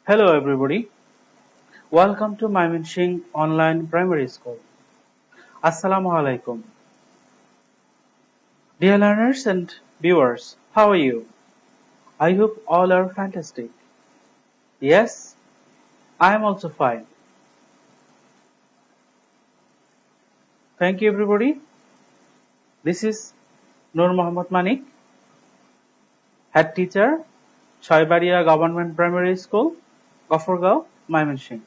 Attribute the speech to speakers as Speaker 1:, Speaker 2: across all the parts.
Speaker 1: Hello everybody, welcome to Mymensingh Online Primary School. Assalamu alaikum. Dear learners and viewers, how are you? I hope all are fantastic. Yes, I am also fine. Thank you everybody. This is Nur Muhammad Manik, Head Teacher, Choibaria Government Primary School, Gafurgaon, Mymensingh.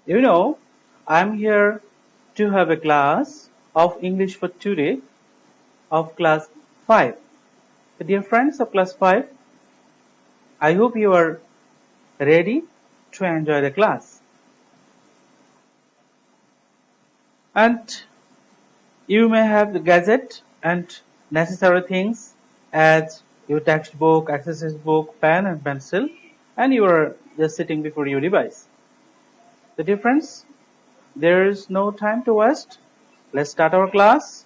Speaker 1: You know, I am here to have a class of English for today of class 5. Dear friends of class 5, I hope you are ready to enjoy the class. And you may have the gadget and necessary things as your textbook, exercise book, pen and pencil, and you are just sitting before your device. The difference, there is no time to waste. Let's start our class.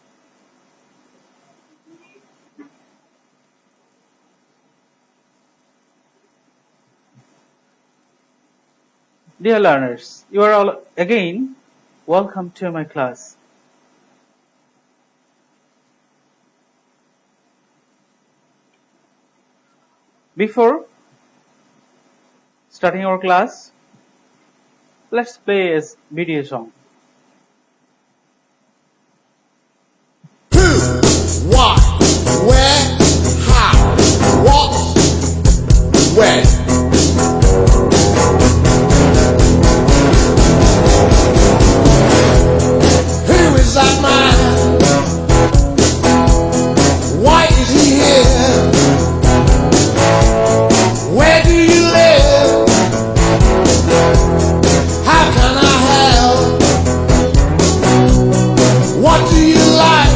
Speaker 1: Dear learners, you are all again welcome to my class. Before starting our class, let's play a video song.
Speaker 2: Who, what, where, how, what, when. Who is that man? Why is he here? Where do you live? How can I help? What do you like?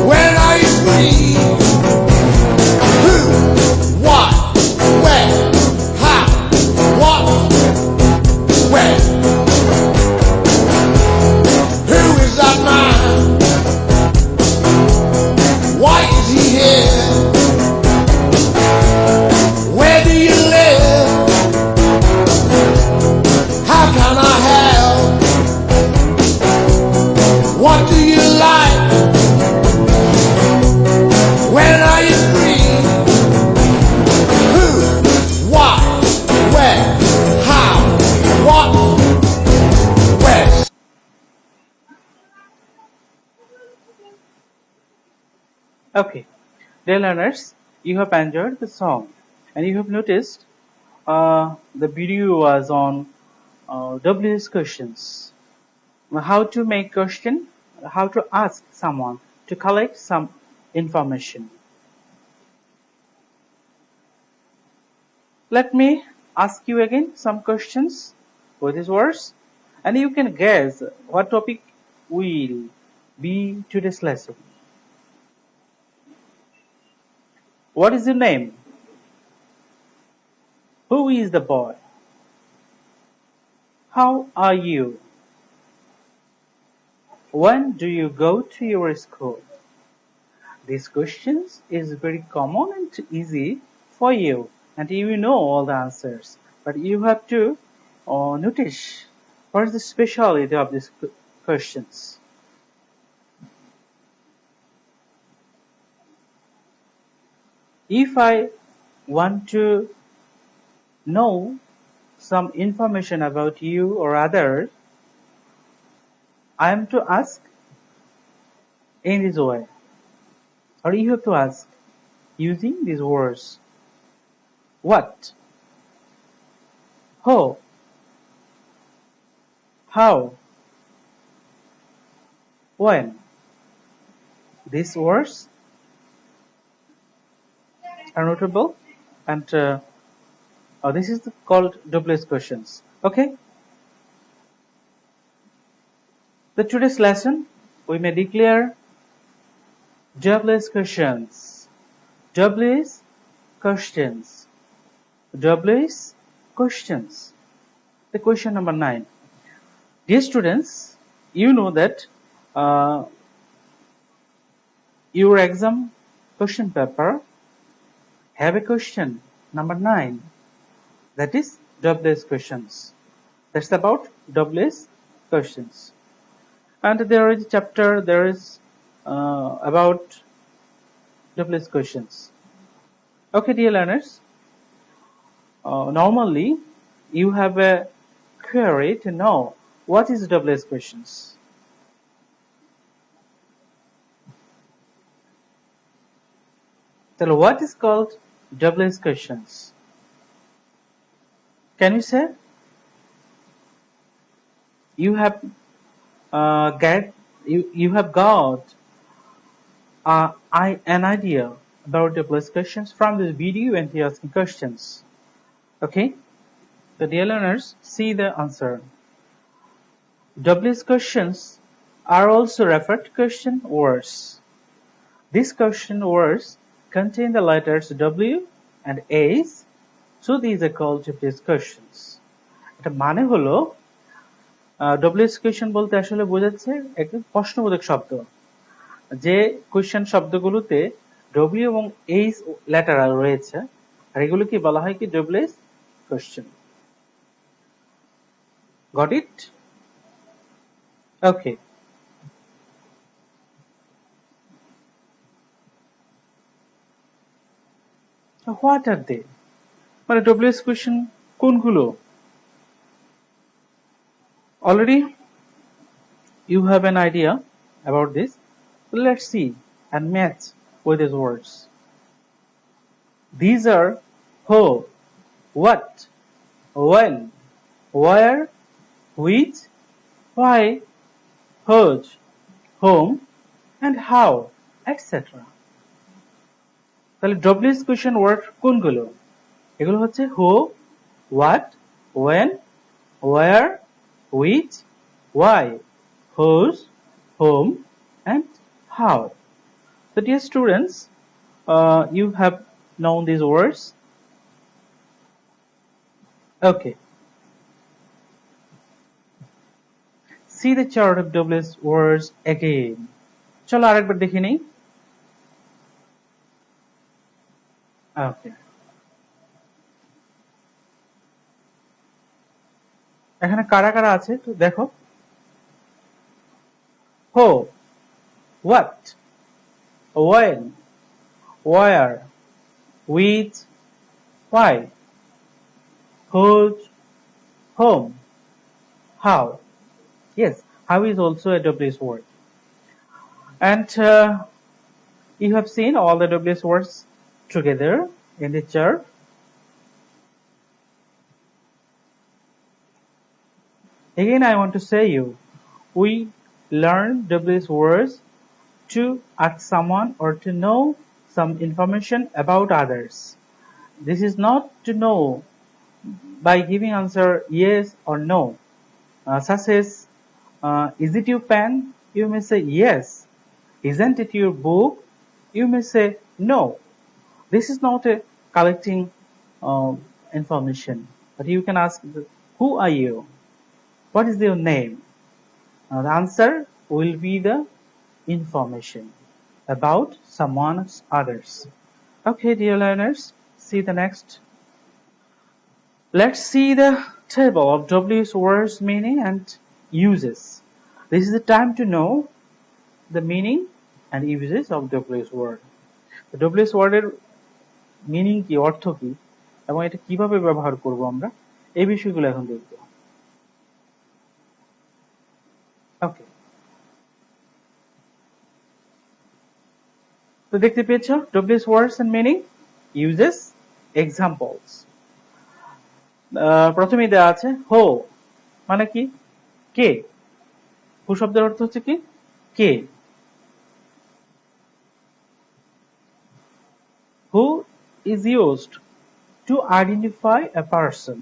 Speaker 2: When are you free? Who, what, where, how, what, when. Who is that man? Why is he here? Where do you live? How can I help? What do you like? When are you free? Who, what, where, how, what, when.
Speaker 1: Okay, dear learners, you have enjoyed the song and you have noticed the video was on WS questions. How to make question, how to ask someone to collect some information. Let me ask you again some questions with these words and you can guess what topic will be today's lesson. What is your name? Who is the boy? How are you? When do you go to your school? These questions is very common and easy for you and you know all the answers. But you have to notice what is the speciality of these questions. If I want to know some information about you or others, I am to ask in this way, or you have to ask using these words. What? Who? How? When? These words are notable and this is called WS questions. Okay? The today's lesson we may declare WS questions. WS questions. WS questions. The question number 9. Dear students, you know that your exam question paper have a question Number 9, that is WH questions. That's about WH questions. And there is a chapter, there is about WH questions. Okay, dear learners, normally you have a query to know what is WH questions. So what is called WH questions? Can you say? You have got an idea about WH questions from this video and you're asking questions. Okay, so dear learners, see the answer. WH questions are also referred to question words. These question words contain the letters W and H, so these are called WH questions. এটা মানে হলো WH question বলতে আসলে বোঝাচ্ছে একটা প্রশ্নবোধক শব্দ, যে কোয়েশ্চেন শব্দগুলোতে W এবং H লেটার রয়েছে, আর এগুলোকে বলা হয় কি WH question. Got it? Okay. So what are they? মানে WH question কোনগুলো? Already you have an idea about this. So let's see and match with these words. These are who, what, when, where, which, why, whose, whom, and how, etc. তাহলে WH question word কোনগুলো? এগুলো হচ্ছে who, what, when, where, which, why, whose, whom, and how. So dear students, you have known these words. Okay. See the chart of WH words again. চলো আরেকবার দেখে নেই। Okay. এখানে কারা কারা আছে তো দেখো। Who, what, when, where, which, why, whose, whom, how. Yes, how is also a WH word. And you have seen all the WH words together in the chart. Again, I want to say you, we learn WH words to ask someone or to know some information about others. This is not to know by giving answer yes or no. Such as, is it your pen? You may say yes. Isn't it your book? You may say no. This is not a collecting information, but you can ask, who are you? What is your name? The answer will be the information about someone's others. Okay, dear learners, see the next. Let's see the table of WH words meaning and uses. This is the time to know the meaning and uses of WH word. The WH word এর meaning কি, অর্থ কি, এবং এটা কিভাবে ব্যবহার করব আমরা, এই বিষয়গুলো এখন দেখব। Okay. তো দেখতে পেয়েছো WH words and meaning, uses, examples. প্রথমেই দেওয়া আছে হো, মানে কি, কে। হু শব্দের অর্থ হচ্ছে কি, কে। Who is used to identify a person,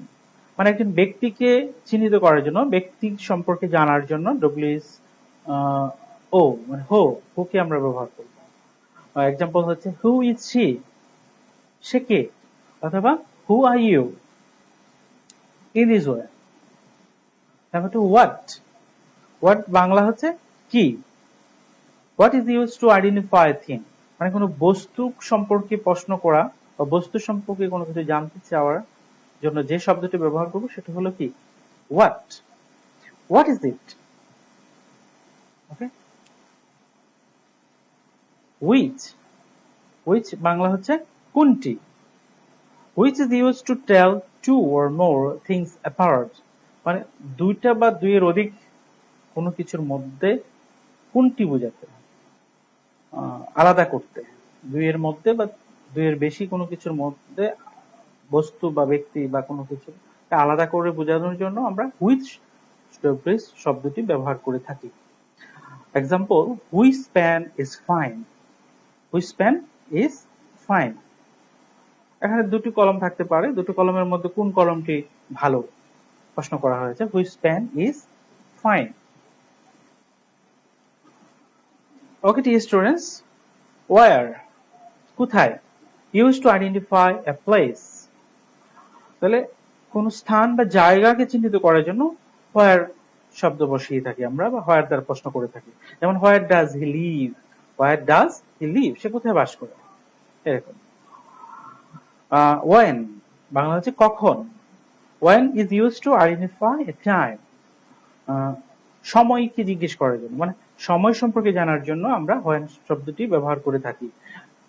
Speaker 1: মানে একজন ব্যক্তিকে চিহ্নিত করার জন্য, ব্যক্তি সম্পর্কে জানার জন্য WH ও মানে হু কে আমরা ব্যবহার করব। এক্সাম্পল হচ্ছে হু ইজ শি, সে কে, অথবা who are you, in this way. Number 2, what Bangla হচ্ছে কি। What is used to identify a thing, মানে কোনো বস্তু সম্পর্কে প্রশ্ন করা বা বস্তু সম্পর্কে কোনো কিছু জানতে চাওয়ার জন্য যে শব্দটি ব্যবহার করব সেটা হলো কি what. What is it? Okay. Which, which Bangla হচ্ছে কোনটি। Which is use to tell two or more things apart, মানে দুইটা বা দুইয়ের অধিক কোনো কিছুর মধ্যে কোনটি বোঝাতে, আলাদা করতে, দুইয়ের মধ্যে বা দুইয়ের বেশি কোনো কিছুর মধ্যে বস্তু বা ব্যক্তি বা কোনো কিছু আলাদা করে বোঝানোর জন্য আমরা হুইচ শব্দটি ব্যবহার করে থাকি। Example, which pen is fine. Which pen is fine. এখানে দুটি কলম থাকতে পারে, দুটি কলমের মধ্যে কোন কলমটি ভালো প্রশ্ন করা হয়েছে। Which pen is fine. Okay dear students, where কোথায়, use to identify a place. তাহলে কোন স্থান বা জায়গাকে চিহ্নিত করার জন্য হোয়ার শব্দ বসিয়ে থাকি আমরা, বা হোয়ার দ্বারা প্রশ্ন করে থাকি। যেমন where does he live, where does he live, সে কোথায় বাস করে, এরকম। ওয়েন বাংলা হচ্ছে কখন। When is use to identify a time, সময়কে জিজ্ঞেস করার জন্য, মানে সময় সম্পর্কে জানার জন্য আমরা হোয়েন শব্দটি ব্যবহার করে থাকি।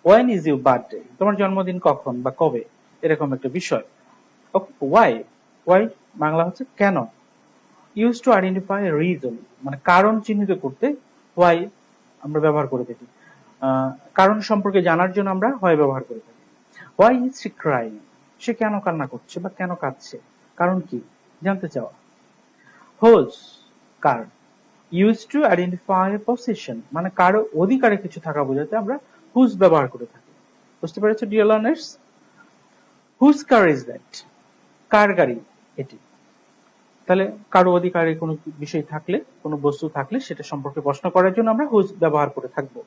Speaker 1: ওয়েন ইজ ইউর বার্থডে, তোমার জন্মদিন কখন বা কবে, এরকম একটা বিষয়। ওয়াই, ওয়াই বাংলা হচ্ছে কেন। ইউজ টু আইডেন্টিফাই রিজন, মানে কারণ চিহ্নিত করতে হোয়াই আমরা ব্যবহার করে থাকি। কারণ সম্পর্কে জানার জন্য আমরা হোয়াই ব্যবহার করে থাকি। হোয়াই ইজ শি ক্রাইং, সে কেন কান্না করছে বা কেন কাঁদছে, কারণ কি জানতে চাওয়া। হোজ কার, ইউজ টু আইডেন্টিফাই পজিশন, মানে কারো অধিকারে কিছু থাকা বোঝাতে আমরা হুজ ব্যবহার করে থাকি। বুঝতে পেরেছো dear learners? Whose car is that, কার গাড়ি এটি। তাহলে কারো অধিকারে কোনো বিষয় থাকলে, কোনো বস্তু থাকলে সেটা সম্পর্কে প্রশ্ন করার জন্য আমরা হুজ ব্যবহার করে থাকবো।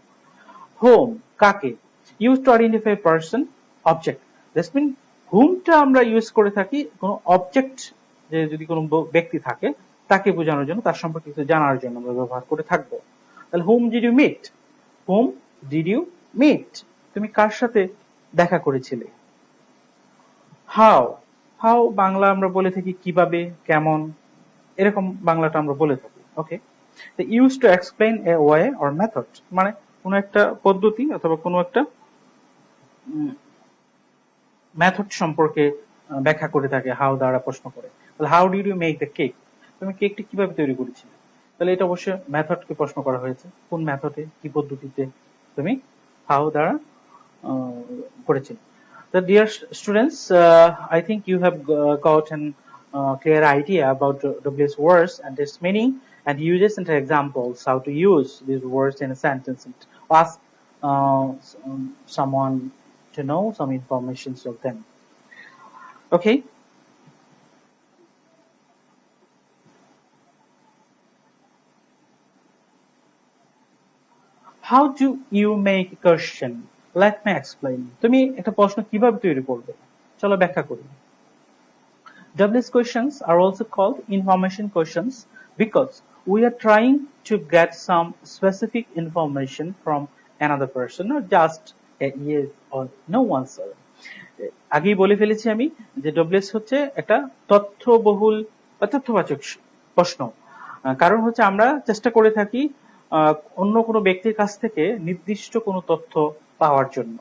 Speaker 1: হোম কাকে, use to identify person object. That's mean হুমটা আমরা ইউজ করে থাকি কোনো অবজেক্ট, যে যদি কোনো ব্যক্তি থাকে তাকে বোঝানোর জন্য, তার সম্পর্কে কিছু জানার জন্য আমরা ব্যবহার করে থাকবো। তাহলে whom did you meet, whom did you meet, তুমি কার সাথে দেখা করেছিলে। হাউ, হাউ বাংলা আমরা বলে থাকি কিভাবে, কেমন, এরকম বাংলাটা আমরা বলে থাকি। Okay, use to explain a way or method, মানে কোনো একটা পদ্ধতি অথবা কোনো একটা মেথড সম্পর্কে ব্যাখ্যা করে থাকে হাউ দ্বারা প্রশ্ন করে। তাহলে how did you make the cake, তুমি কেকটি কিভাবে তৈরি করেছিলে। তাহলে এটা অবশ্যই মেথডকে প্রশ্ন করা হয়েছে, কোন মেথডে কি পদ্ধতিতে তুমি হাউ দ্বারা করেছিলে। So dear students, I think you have got a clear idea about WS words and its meaning and uses and examples, how to use these words in a sentence, and ask someone to know some information of them. Okay. How do you make a question? Let me explain. তুমি একটা প্রশ্ন কিভাবে তৈরি করবে, চলো ব্যাখ্যা করি। WS questions are also called information questions because we are trying to get some specific information from another person, not just a yes or no answer. আগেই বলে ফেলেছি আমি যে WS হচ্ছে একটা তথ্যবহুল বা তথ্যবাচক প্রশ্ন। কারণ হচ্ছে আমরা চেষ্টা করে থাকি অন্য কোনো ব্যক্তির কাছ থেকে নির্দিষ্ট কোনো তথ্য পাওয়ার জন্য।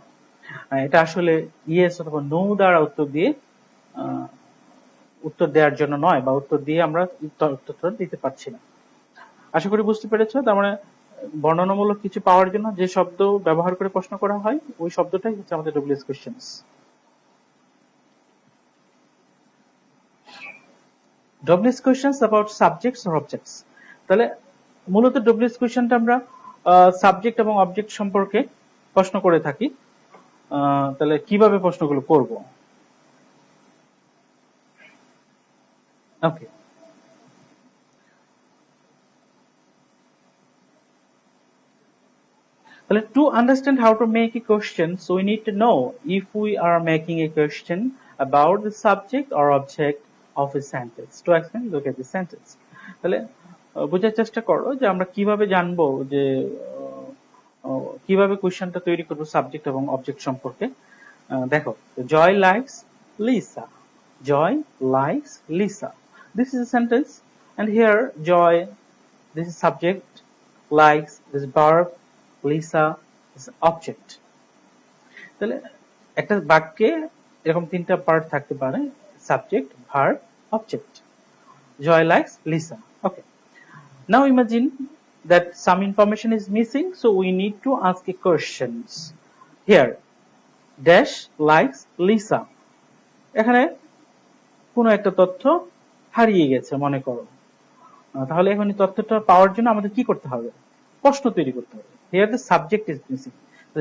Speaker 1: এটা আসলে ইয়েস অথবা নো দ্বারা উত্তর দেওয়ার জন্য নয়, বা উত্তর দিয়ে আমরা উত্তর দিতে পারছি না। আশা করি বুঝতে পেরেছো। তার মানে বর্ণনামূলক কিছু পাওয়ার জন্য যে শব্দ ব্যবহার করে প্রশ্ন করা হয়, ওই শব্দটাই হচ্ছে আমাদের WS questions. WS questions about subjects or objects. তাহলে মূলত WS কোয়েশ্চনটা আমরা সাবজেক্ট এবং অবজেক্ট সম্পর্কে প্রশ্ন করে থাকি। তাহলে কিভাবে প্রশ্নগুলো করব? ওকে, তাহলে to understand how to make a question, so we need to know if we are making a question about the subject or object of a sentence. To explain, look at the sentence. তাহলে বোঝার চেষ্টা করো যে আমরা কিভাবে জানবো যে কিভাবে কোয়েশ্চনটা তৈরি করব সাবজেক্ট এবং অবজেক্ট সম্পর্কে। দেখো, Joy likes Lisa. Joy likes Lisa. This is a sentence, and here Joy, this is subject, likes, this is verb, Lisa is object. তাহলে একটা বাক্যে এরকম তিনটা পার্ট থাকতে পারে, subject, verb, object. Joy likes Lisa. Okay. Now imagine that some information is missing, so we need to ask a questions. Here, Dash likes Lisa. এখানে কোনো একটা তথ্য হারিয়ে গেছে মনে করো, তাহলে এখন এই তথ্যটা পাওয়ার জন্য আমাদের কি করতে হবে? প্রশ্ন তৈরি করতে হবে। Here the subject is missing.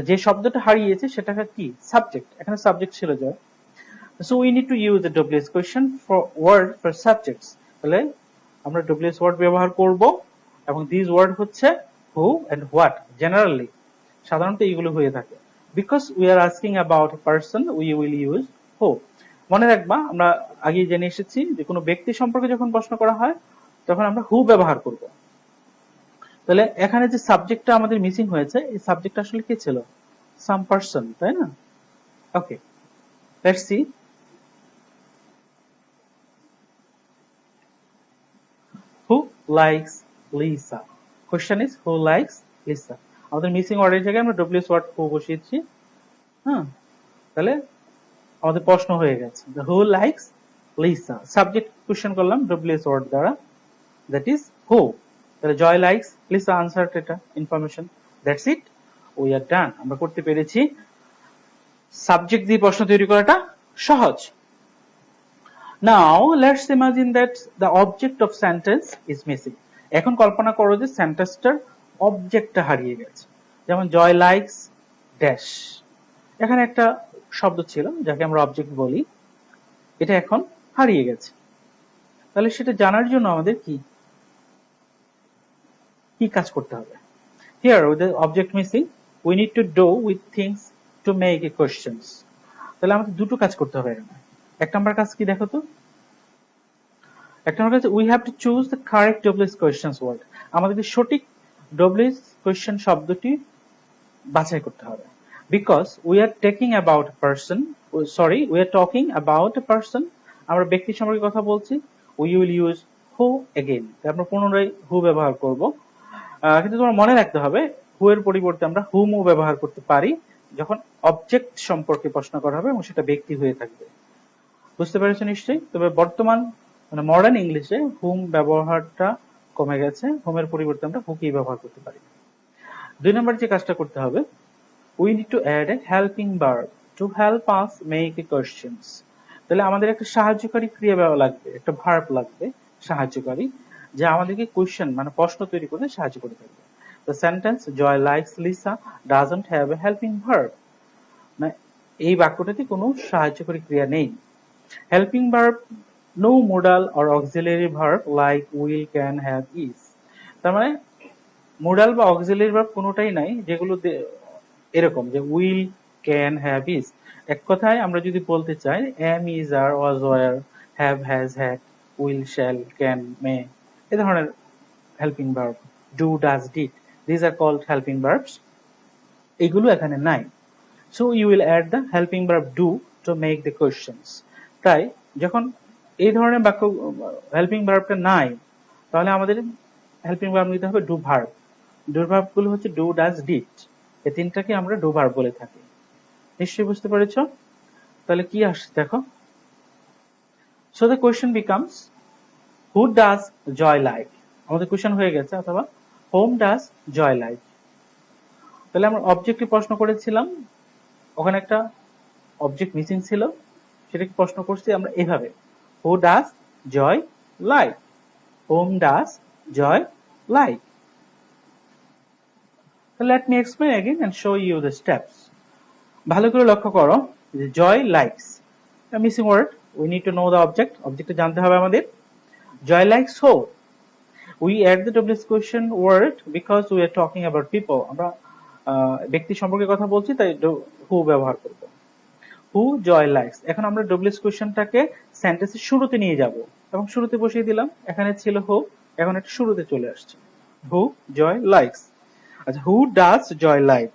Speaker 1: যে শব্দটা হারিয়েছে সেটা কি? সাবজেক্ট। এখানে সাবজেক্ট ছিল জয়। So we need to use the WS question for word for subjects. তাহলে আমরা WS word ব্যবহার করব, এবং these word হচ্ছে who and what. Generally সাধারণত এইগুলো হয়ে থাকে। Because we are asking about a person, we will use who. মনে রাখবা, আমরা আগে জেনে এসেছি যে কোনো ব্যক্তি সম্পর্কে যখন প্রশ্ন করা হয় তখন আমরা who ব্যবহার করব। তাহলে এখানে যে সাবজেক্টটা আমাদের মিসিং হয়েছে, এই সাবজেক্ট আসলে কি ছিল? Some person, তাই না? Okay, let's see. Who likes Lisa? Question is who likes Lisa? আমাদের মিসিং ওয়ার্ডের জায়গায় আমরা WS ওয়ার্ড who বসিয়েছি। তাহলে আমাদের প্রশ্ন হয়ে গেছে, who likes Lisa, subject question করলাম WS ওয়ার্ড দ্বারা, that is who. তাহলে Joy likes Lisa আনসার, এটা information. That's it, we are done. আমরা করতে পেরেছি। সাবজেক্ট দিয়ে প্রশ্ন তৈরি করাটা সহজ। Now let's imagine that the object of sentence is missing. এখন কল্পনা করো যে সেন্টেন্সটার অবজেক্টটা হারিয়ে গেছে। যেমন Joy likes dash, এখানে একটা শব্দ ছিল যাকে আমরা অবজেক্ট বলি, এটা এখন হারিয়ে গেছে। তাহলে সেটা জানার জন্য আমাদের কি কাজ করতে হবে? Here with the object missing, we need to do with things to make a questions. তাহলে আমাদের দুটো কাজ করতে হবে এখানে। এক নম্বর কাজ কি দেখো তো? এক নম্বর কাজ, we have to choose the correct WS questions word. আমাদেরকে সঠিক WS question শব্দটি বাছাই করতে হবে। Because we are talking about a person, we are talking about a person, আমরা ব্যক্তি সম্পর্কে কথা বলছি, we will use who again. আমরা পুনরায় who ব্যবহার করব। কিন্তু তোমার মনে রাখতে হবে, who এর পরিবর্তে আমরা whom ব্যবহার করতে পারি যখন অবজেক্ট সম্পর্কে প্রশ্ন করা হবে এবং সেটা ব্যক্তি হয়ে থাকবে। বুঝতে পেরেছো নিশ্চয়ই? তবে বর্তমান মডার্ন ইংলিশে whom ব্যবহারটা কমে গেছে, whom এর পরিবর্তে আমরা who কি ব্যবহার করতে পারি। দুই নম্বর যে কাজটা করতে হবে, we need to add a helping verb to help us make a questions. তাহলে আমাদের একটা সাহায্যকারী ক্রিয়া লাগবে, একটা ভার্ব লাগবে সাহায্যকারী, যা আমাদেরকে কোয়েশ্চেন মানে প্রশ্ন তৈরি করতে সাহায্য করে থাকবে। The sentence Joy likes Lisa doesn't have a helping verb. মানে এই বাক্যটাতে কোনো সাহায্যকারী ক্রিয়া নেই। Helping verb, no modal or auxiliary verb like will, can, have, is. তার মানে modal বা auxiliary verb কোনোটাই নাই যেগুলো এরকম যে will, can, have, is। এক কথায় আমরা যদি বলতে চাই am, is, are, was, were, have, has, had, will, shall, can, may, এই ধরনের helping verb, do, does, did, these are called helping verbs. এগুলো এখানে নাই। So you will add the helping verb do to make the questions. তাই যখন এই ধরনের বাক্য হেল্পিং ভার্বটা নাই, তাহলে আমাদের হেল্পিং ভার্ব নিতে হবে ডু ভার্ব। ডু ভার্ব গুলো হচ্ছে ডু, ডাজ, ডিড, এই তিনটাকে আমরা ডু ভার্ব বলে থাকি। নিশ্চয়ই বুঝতে পেরেছো? তাহলে কি আসছে দেখো। So the question becomes who does Joy like? আমাদের কোশ্চেন হয়ে গেছে, অথবা whom does Joy like? তাহলে আমরা অবজেক্টে প্রশ্ন করেছিলাম, ওখানে একটা অবজেক্ট মিসিং ছিল, সেটাকে প্রশ্ন করছি আমরা এভাবে, who does Joy like? Whom does Joy like? So let me explain again and show you the steps. ভালো করে লক্ষ্য করো যে Joy likes, a missing word, we need to know the object, অবজেক্টটা জানতে হবে আমাদের। Joy likes who? We add the WS question word because we are talking about people, আমরা ব্যক্তি সম্পর্কে কথা বলছি, তাই who ব্যবহার করব। Who Joy likes, এখন আমরা WS কোশ্চেনটাকে সেন্টেন্সের শুরুতে নিয়ে যাব এবং শুরুতে বসিয়ে দিলাম। এখানে ছিল who, এখন এটা শুরুতে চলে আসছে, who Joy likes। আচ্ছা, who does Joy like?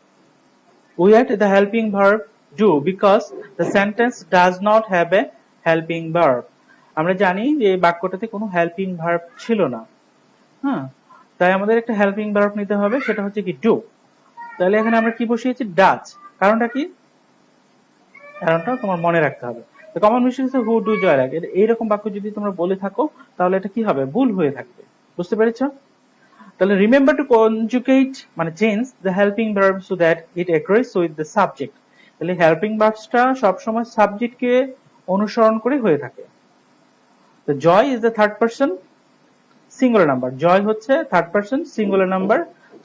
Speaker 1: We add the helping verb do because the sentence does not have a helping verb. আমরা জানি যে এই বাক্যটাতে কোনো হেল্পিং ভার্ব ছিল না, হ্যাঁ, তাই আমাদের একটা হেল্পিং ভার্ব নিতে হবে, সেটা হচ্ছে কি ডু। তাহলে এখানে আমরা কি বসিয়েছি? ডাজ। কারণটা কি? কারণটা তোমার মনে রাখতে হবে। তো কমন মিস্টেক হচ্ছে হু, ডু, জয় লাগে। এইরকম বাক্য যদি তোমরা বলে থাকো তাহলে এটা কি হবে? ভুল হয়ে থাকবে। বুঝতে পেরেছো? তাহলে রিমেম্বার টু কনজুগেট মানে change the helping verb so that it agrees with the subject. তাহলে হেল্পিং ভার্বসটা সবসময় সাবজেক্টকে অনুসরণ করে হয়ে থাকে। তো Joy is the third person singular number. Joy হচ্ছে third person singular number,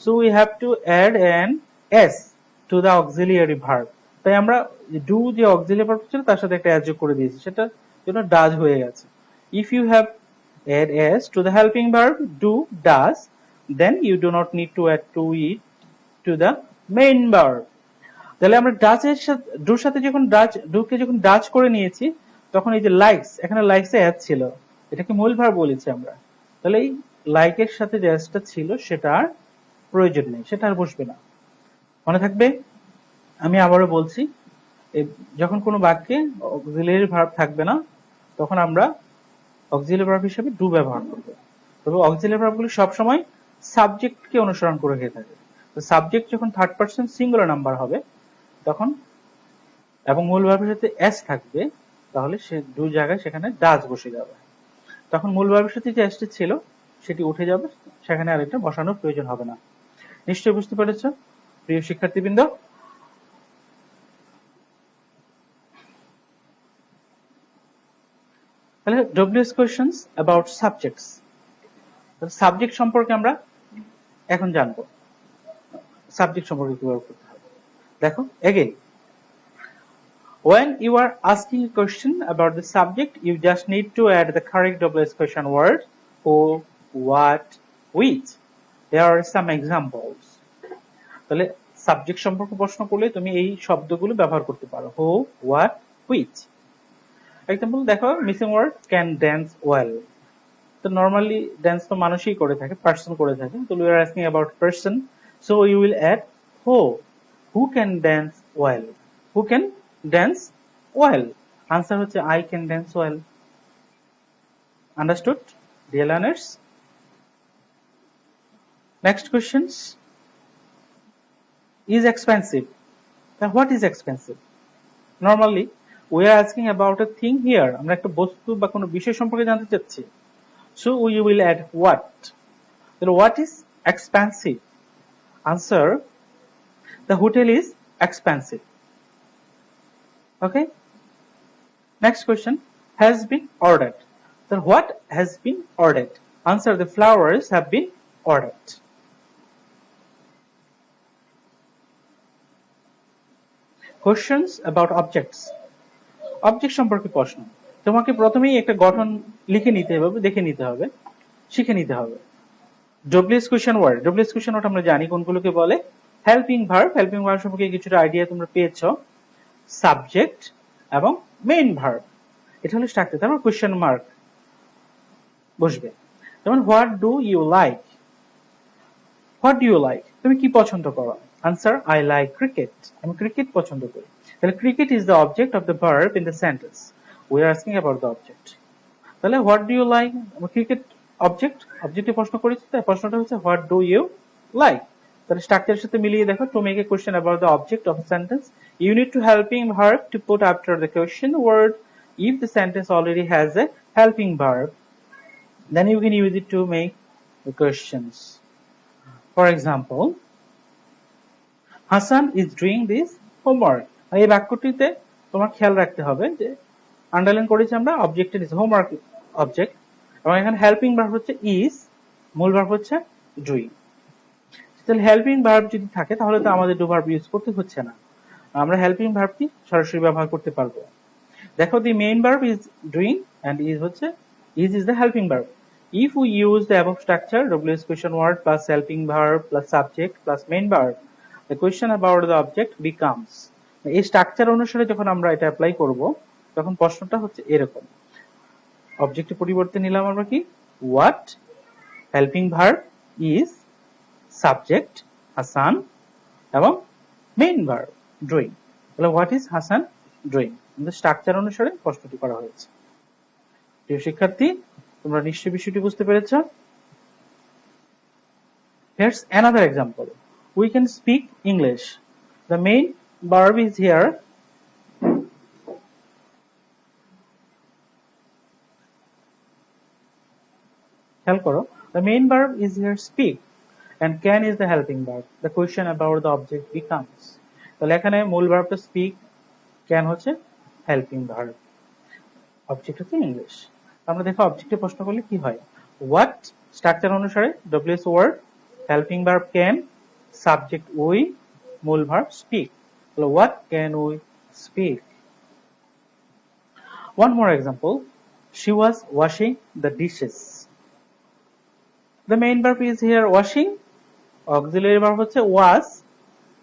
Speaker 1: so we have to add an s to the auxiliary verb. তাই আমরা ডু যে অক্সিলিয়ারি ভার্ব ছিল তার সাথে একটা অ্যাড যোগ করে দিয়েছি, সেটা জন্য ডাজ হয়ে গেছে। If you have add s to the helping verb do, does, then you do not need to add to it to the main verb. তাহলে আমরা ডাজ এর সাথে ডুর সাথে যখন ডুকে যখন ডাজ করে নিয়েছি তখন এই যে লাইকস, এখানে লাইকস এ অ্যাড ছিল, এটাকে মূল ভার্ব বলেছি আমরা। তাহলে এই লাইকের সাথে যে অ্যাডটা ছিল সেটা আর প্রয়োজন নেই, সেটা আর বসবে না। মনে থাকবে? আমি আবারও বলছি, যখন কোনো বাক্যে অক্সিলিয়ারি ভার্ব থাকবে না তখন আমরা অক্সিলিয়ারি ভার্ব হিসেবে ডু ব্যবহার করব। তবে অক্সিলিয়ারি ভার্বগুলো সবসময় সাবজেক্টকে অনুসরণ করে হয়ে থাকে। তো সাবজেক্ট যখন থার্ড পারসন সিঙ্গুলার নাম্বার হবে তখন এবং মূল ভার্বের সাথে এস থাকবে, তাহলে সে ডু জায়গায় সেখানে ডাজ বসে যাবে। তখন মূল ভার্বের সাথে যে এসটি ছিল সেটি উঠে যাবে, সেখানে আর এটা বসানোর প্রয়োজন হবে না। নিশ্চয়ই বুঝতে পেরেছো প্রিয় শিক্ষার্থীবৃন্দ? তাহলে WH questions about subjects. Subject সম্পর্কে আমরা এখন জানবো, সাবজেক্ট সম্পর্কে কিভাবে করতে হবে। দেখো again, when you are asking a question about the subject you just need to add the correct WS question word who, what, which. There are some examples. তাহলে সাবজেক্ট সম্পর্কে প্রশ্ন করলে তুমি এই শব্দগুলো ব্যবহার করতে পারো, who, what, which. এক্সাম্পল দেখো, missing word can dance well. তো নরমালি ড্যান্স তো মানুষই করে থাকে, পার্সন করে থাকে। তো we are asking about person, so you will add who can dance well. Who can dance well, answer হচ্ছে I can dance well. Understood dear learners? Next questions, is expensive. What is expensive? Normally we are asking about a thing here, আমরা একটা বস্তু বা কোনো বিষয় সম্পর্কে জানতে চাচ্ছি, so we will add what. So what is expensive? Answer, the hotel is expensive. Okay, next question, has been ordered. So what has been ordered? Answer, the flowers have been ordered. Questions about objects. Object সম্পর্কে প্রশ্ন। তোমাকে প্রথমেই একটা গঠন লিখে নিতে হবে, দেখে নিতে হবে, শিখে নিতে হবে। WH question word, WH question word আমরা জানি কোনগুলোকে বলে। হেল্পিং ভার্ব, হেল্পিং ভার্ব সম্পর্কে কিছুটা আইডিয়া তোমরা পেয়েছো। সাবজেক্ট এবং মেইন ভার্ব, এটা হলো স্ট্রাকচার। তারপর কোয়েশ্চন মার্ক বসবে। যেমন what do you like, what do you like, তুমি কি পছন্দ করো? আনসার, আই লাইক ক্রিকেট, আমি ক্রিকেট পছন্দ করি। তাহলে cricket is the object of the verb in the sentence. We are asking about the object. তাহলে what do you like? cricket object, object এ প্রশ্ন করেছি, তাই প্রশ্নটা হচ্ছে what do you like. তাহলে স্ট্রাকচারের সাথে মিলিয়ে দেখো, to make a question about the object of a sentence you need to helping verb to put after the question word. If the sentence already has a helping verb then you can use it to make the questions. For example, Hassan is doing this homework. এই বাক্যটিতে তোমার খেয়াল রাখতে হবে যে underline করেছি আমরা অবজেক্টের is, homework object, এবং এখানে হেল্পিং ভার্ব হচ্ছে ইজ, মূল ভার্ব হচ্ছে ডুইং। তাহলে হেল্পিং ভার্ব যদি থাকে তাহলে তো আমাদের ডু ভার্ব ইউজ করতে হচ্ছে না, আমরা হেল্পিং ভার্বটি সরাসরি ব্যবহার করতে পারবো। দেখো, the main verb is doing and is হচ্ছে, is is the helping verb. If we use the above structure, WS question word plus helping verb plus subject plus main verb, the question about the object becomes, এই structure অনুসারে যখন আমরা এটা apply করব তখন প্রশ্নটা হচ্ছে এরকম। অবজেক্টের পরিবর্তে নিলাম আমরা কি, what, helping verb is, subject Hasan এবং মেইন ভার্ব ডুইং। তাহলে হোয়াট ইজ হাসান ডুইং, আমাদের স্ট্রাকচার অনুসারে প্রশ্নটি করা হয়েছে। প্রিয় শিক্ষার্থী, তোমরা নিশ্চয়ই বিষয়টি বুঝতে পেরেছো। Here's another example. We can speak English. The main verb is here. খেয়াল করো, the main verb is here speak and can is the helping verb. The question about the object becomes. তাহলে এখানে মূল ভার্বটা speak, can হচ্ছে helping verb, object হচ্ছে English. আমরা দেখো অবজেক্টে প্রশ্ন করলে কি হয়, what স্ট্রাকচার অনুসারে WS word, helping verb can, subject we, মূল ভার্ব speak। তাহলে what can we speak? One more example. She was washing the dishes. The main verb is here washing, auxiliary verb হচ্ছে was,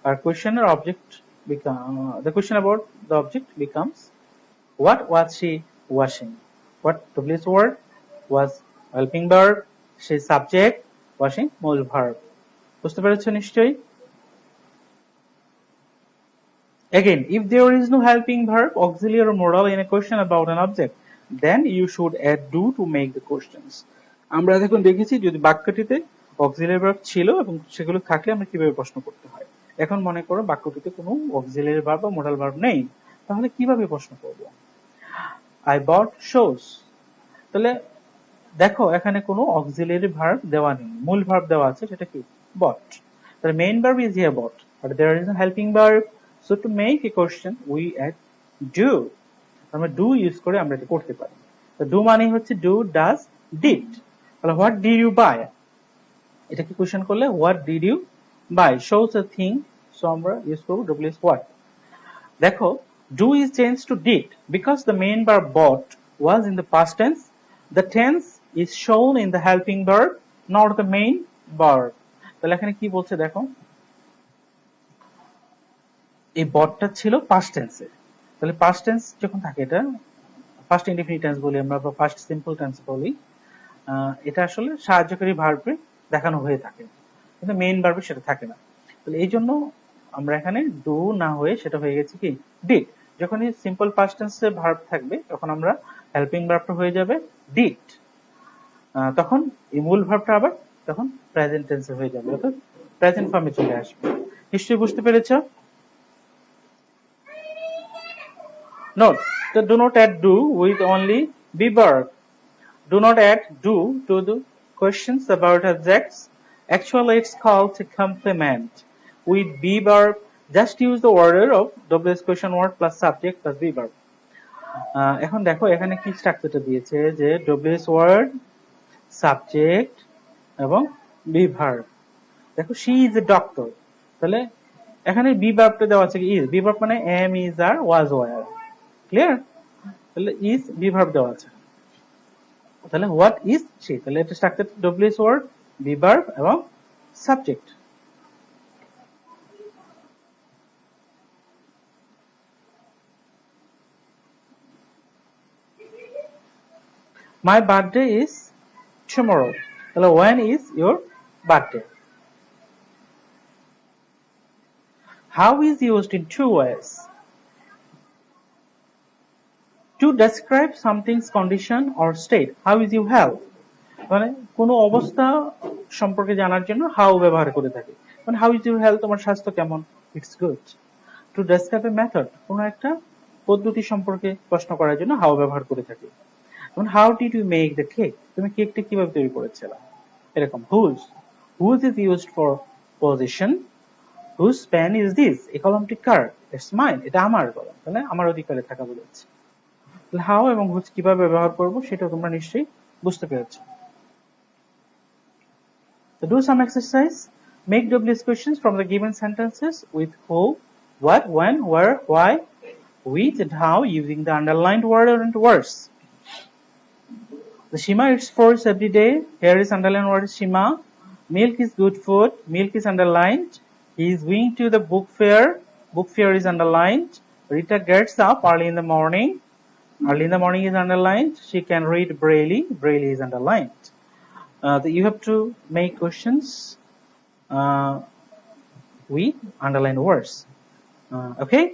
Speaker 1: আর question or object the question about the object becomes what was she washing. What WS word was helping verb, she subject, washing মূল verb। বুঝতে পেরেছো নিশ্চয়ই? Again, if there is no helping verb, auxiliary or modal in a question about an object, then you should add do to make the questions. আমরা এখন দেখেছি যদি বাক্যটিতে auxiliary verb ছিল এবং সেগুলো থাকলে আমরা কিভাবে প্রশ্ন করতে হয়। এখন মনে করো বাক্যটিতে কোনো অক্সিলারি ভার্ব বা মোডাল ভার্ব নেই, তাহলে কিভাবে প্রশ্ন করব? I bought shoes. তাহলে দেখো এখানে কোনো অক্সিলারি ভার্ব দেওয়া নেই, মূল ভার্ব দেওয়া আছে, সেটা কি bought। তাহলে main verb is here bought, but there is a helping verb, so to make a question we add do। আমরা do ইউজ করে আমরা এটা করতে পারি। তো do মানে হচ্ছে do, does, did। তাহলে what did you buy, এটা কি কোশ্চেন করলে what did you buy shows a thing, so আমরা ইউজ করব WS what। দেখো do is changed to did because the main verb bought was in the past tense. The tense is shown in the helping verb, not the main verb। তাহলে এখানে কি বলছে দেখো, এই বটটা ছিল পাস্ট টেন্সে। তাহলে পাস্ট টেন্স যখন থাকে, এটা ফার্স্ট ইনডিফিনিট টেন্স বলি আমরা বা ফার্স্ট সিম্পল টেন্স বলি, এটা আসলে সাহায্যকারী ভার্বে দেখানো হয়ে থাকে, কিন্তু মেইন ভার্বে সেটা থাকে না। তাহলে এই জন্য আমরা এখানে ডু না হয়ে সেটা হয়ে গেছে কি ডিড। যখনই সিম্পল পাস্ট টেন্সে ভার্ব থাকবে তখন আমরা হেল্পিং ভার্বটা হয়ে যাবে ডিড, তখন এই মূল ভার্বটা আবার তখন প্রেজেন্ট টেন্সে হয়ে যাবে, অর্থাৎ প্রেজেন্ট ফর্মে চলে আসবে। নিশ্চয়ই বুঝতে পেরেছো? Note that do not add do with only be verb. Do not add do to the questions about objects. Actually, it's called a complement. With be verb, just use the order of WS question word plus subject plus be verb. এখন দেখো এখানে কি স্ট্রাকচারটা দিয়েছে যে WS word, subject এবং be verb। দেখো she is a doctor, তাহলে এখানে be verbটা দেওয়া আছে কি is, be verb মানে am, is, are, was, were। Clear? তাহলে is be verb দেওয়া আছে, তাহলে what is she, তাহলে এটা structure WS word, be verb এবং subject. My birthday is tomorrow, তাহলে when is your birthday? How is used in two ways. To describe something's condition or state, how is your health, মানে কোনো অবস্থা সম্পর্কে জানার জন্য হাউ ব্যবহার করে থাকি, মানে হাউ ইজ ইউর হেলথ, তোমার স্বাস্থ্য কেমন, it's good. To describe a method, কোনো একটা পদ্ধতি সম্পর্কে প্রশ্ন করার জন্য হাউ ব্যবহার করে থাকি। যেমন how did you make the cake, তুমি কেকটা কিভাবে তৈরি করেছিলে, এরকম। Whose, whose is used for position, whose pen is this, এই কলমটি কার, ইটস মাইন, এটা আমার কলম, তাহলে আমার অধিকারে থাকা বলেছে। হাউ এবং হুজ কিভাবে ব্যবহার করব সেটা তোমরা নিশ্চয়ই বুঝতে পেরেছো। So do some exercise. Make WS questions from the given sentences with who, what, when, where, why, with, and how using the underlined word and words. The Shima eats fruits every day. Here is underlined word Shima. Milk is good food. Milk is underlined. He is going to the book fair. Book fair is underlined. Rita gets up early in the morning. Early in the morning is underlined. She can read Braille. Braille is underlined. You have to make questions with underlined words. Okay?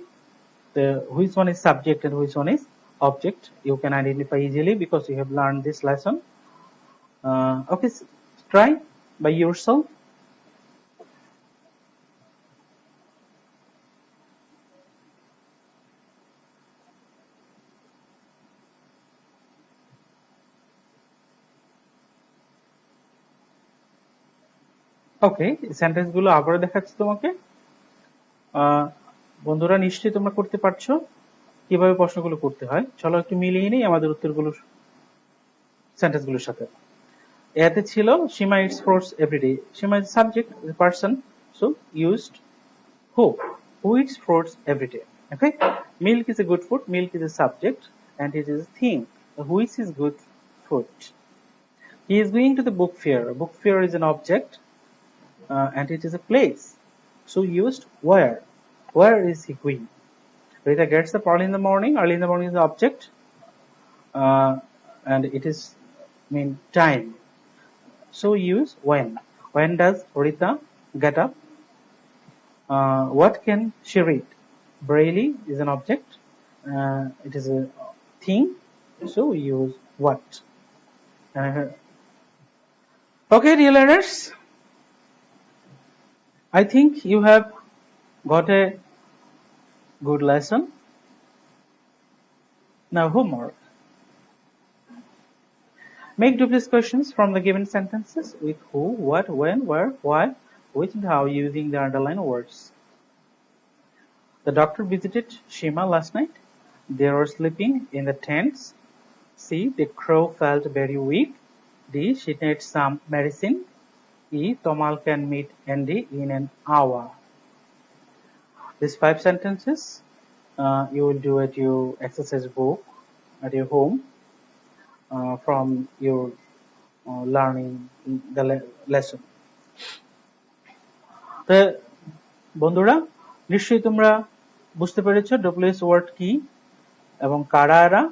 Speaker 1: which one is subject and which one is object, you can identify easily because you have learned this lesson. Okay, try by yourself. Okay, sentence গুলো আবারও দেখাচ্ছি তোমাকে। বন্ধুরা নিশ্চয়ই তোমরা করতে পারছো কিভাবে প্রশ্নগুলো করতে হয়। চলো একটু মিলিয়ে নিই আমাদের উত্তরগুলো সেন্টেন্স গুলোর সাথে। এতে ছিল Seema eats fruits everyday. Seema is subject, person, so used who eats fruits every day. Okay, milk is a good food, milk is a subject and it is a thing. Which is good food? He is going to the book fair. Book fair is an object and it is a place, so used where is he going? Rita gets up early in the morning. Early in the morning is the object and it is mean time, so use when does Rita get up? What can she read? Braille is an object, it is a thing, so we use what. Okay, dear learners, I think you have got a good lesson. Now homework. Make duplicate questions from the given sentences with who, what, when, where, why, which and how using the underlined words. The doctor visited Shima last night. They were sleeping in the tents. C. The crow felt very weak. D. She needs some medicine. E. Tomal can meet Andy in an hour. These 5 sentences you will do at your exercise book at your home from your learning the lesson. তো বন্ধুরা নিশ্চয়ই তোমরা বুঝতে পেরেছো W S word কি এবং কারা এরা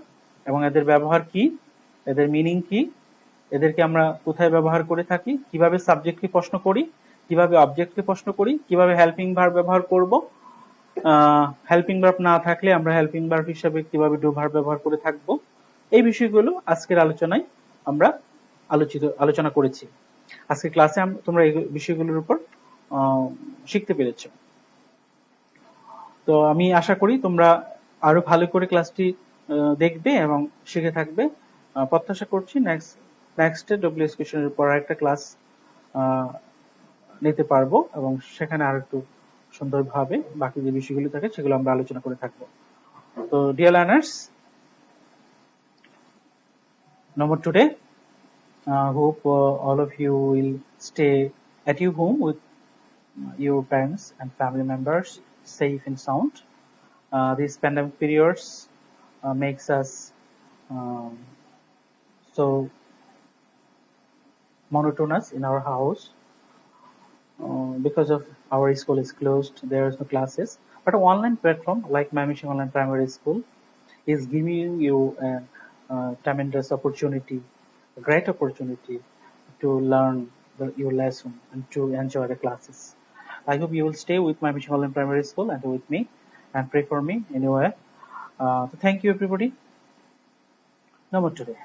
Speaker 1: এবং এদের ব্যবহার কি, এদের মিনিং কি, এদেরকে আমরা কোথায় ব্যবহার করে থাকি, কিভাবে সাবজেক্টকে প্রশ্ন করি, কিভাবে অবজেক্টকে প্রশ্ন করি, কিভাবে হেল্পিং ভার্ব ব্যবহার করব, হেল্পিং ভার্ব না থাকলে আমরা হেল্পিং ভার্ব হিসেবে কিভাবে ডু ভার্ব ব্যবহার করে থাকব, এই বিষয়গুলো আজকের আলোচনায় আমরা আলোচনা করেছি। আজকের ক্লাসে তোমরা এই বিষয়গুলোর উপর শিখতে পেরেছো। তো আমি আশা করি তোমরা আরো ভালো করে ক্লাসটি দেখবে এবং শিখে থাকবে। প্রত্যাশা করছি নেক্সট ডব্লিউএস কোশ্চেনের উপর একটা ক্লাস নিতে পারবো এবং সেখানে আর একটু সুন্দরভাবে বাকি যে বিষয়গুলো থাকে সেগুলো আমরা আলোচনা করে থাকবো। তো dear learners, no more today. Hope all of you will stay at your home with your parents and family members safe and sound. These pandemic periods makes us so monotonous in our house because of our school is closed, there is no classes, but an online platform like Mymensingh Online Primary School is giving you a tremendous opportunity, a great opportunity to learn your lesson and to enjoy the classes. I hope you will stay with Mymensingh Online Primary School and with me and pray for me anyway. So thank you everybody. No more today.